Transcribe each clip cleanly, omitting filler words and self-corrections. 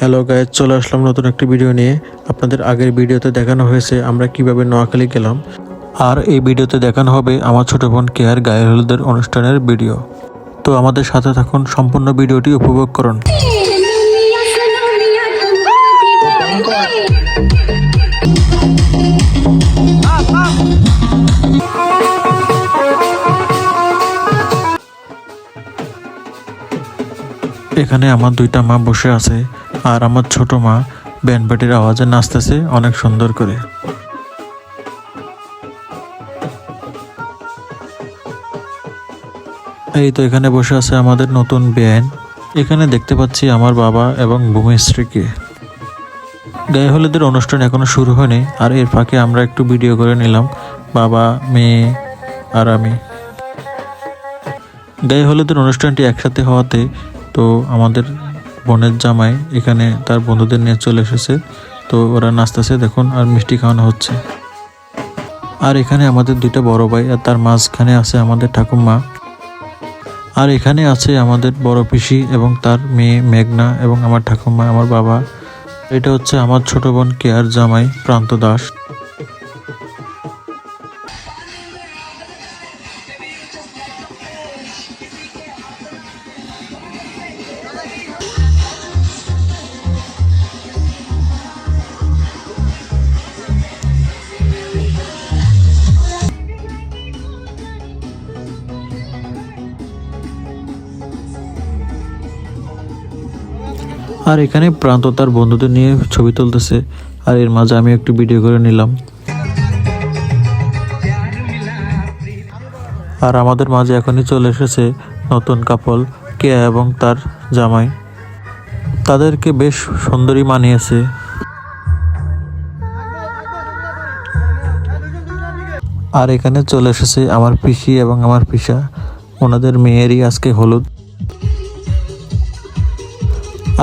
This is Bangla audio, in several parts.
হ্যালো গাইজ, চলে আসলাম নতুন একটি ভিডিও নিয়ে। আপনাদের আগের ভিডিওতে দেখানো হয়েছে আমরা কিভাবে নোয়াখালী গেলাম, আর এই ভিডিওতে দেখানো হবে আমার ছোট বোন কেয়ার গায়ে হলুদের অনুষ্ঠানের ভিডিও। তো আমাদের সাথে থাকুন, সম্পূর্ণ ভিডিওটি উপভোগ করুন। এখানে আমার দুইটা মা বসে আছে, আর আমার ছোট মা ব্যান্ড পার্টির আওয়াজে নাচতেছে অনেক সুন্দর করে। এই তো এখানে বসে আছে আমাদের নতুন ব্যান্ড। এখানে দেখতে পাচ্ছি আমার বাবা এবং ভূমিশ্রীকে। গায়ে হলুদের অনুষ্ঠান এখনো শুরু হয়নি, আর এর ফাঁকে আমরা একটু ভিডিও করে নিলাম, বাবা, মেয়ে আর আমি। গায়ে হলুদের অনুষ্ঠানটি একসাথে হওয়াতে তো আমাদের বোনের জামাই এখানে তার বন্ধুদের নিয়ে চলে এসেছে। তো ওরা নাচতেছে দেখুন, আর মিষ্টি খাওয়ানো হচ্ছে। আর এখানে আমাদের দুইটা বড় ভাই, আর তার মাঝখানে আছে আমাদের ঠাকুমা। আর এখানে আছে আমাদের বড় পিসি এবং তার মেয়ে মেঘনা এবং আমার ঠাকুমা, আমার বাবা। এটা হচ্ছে আমার ছোট বোন কেয়ার জামাই প্রান্ত দাস। আর এখানে প্রান্ত তার বন্ধুদের নিয়ে ছবি তুলতেছে, আর এর মাঝে আমি একটু ভিডিও করে নিলাম। আর আমাদের মাঝে এখনই চলে এসেছে নতুন কাপল কেয়া এবং তার জামাই। তাদেরকে বেশ সুন্দরী মানিয়েছে। আর এখানে চলে এসেছে আমার পিসি এবং আমার পিসা, ওনাদের মেয়েরই আজকে হলুদ।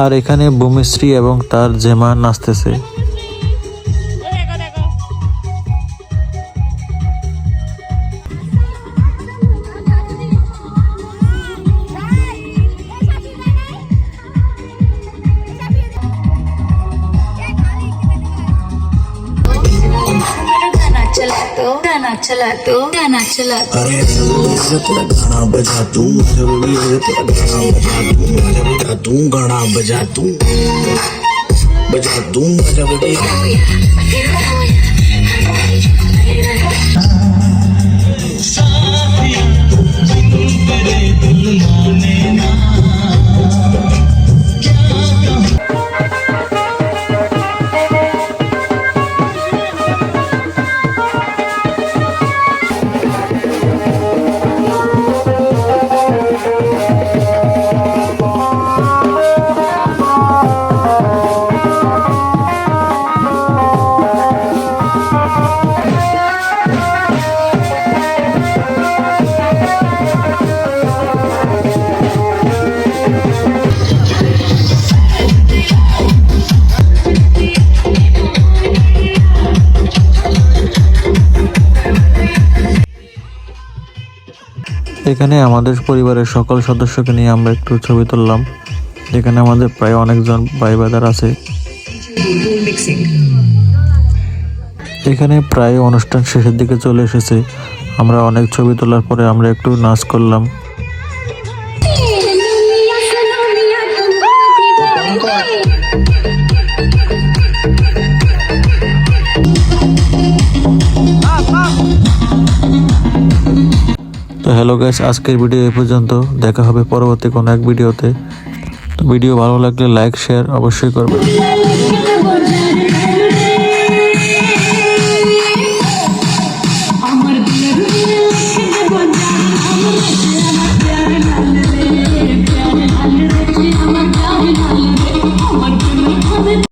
আর এখানে ভূমিশ্রী এবং তার জেমা নাচতেছে। गाना चला तो अरे तेरा गाना बजा दूं, तेरा गाना बजा दूं, गाना बजा दूं, बजा दूं, जब এখানে আমাদের পরিবারের সকল সদস্যকে নিয়ে আমরা একটু ছবি তুললাম। এখানে আমাদের প্রায় অনেকজন ভাই ব্রাদার আছে। এখানে প্রায় অনুষ্ঠান শেষের দিকে চলে এসেছে। আমরা অনেক ছবি তোলার পরে আমরা একটু নাচ করলাম। তো হ্যালো গাইস, আজকের ভিডিও এই পর্যন্ত। দেখা হবে পরবর্তী কোনো এক ভিডিওতে। তো ভিডিও ভালো লাগলে লাইক শেয়ার অবশ্যই করবেন।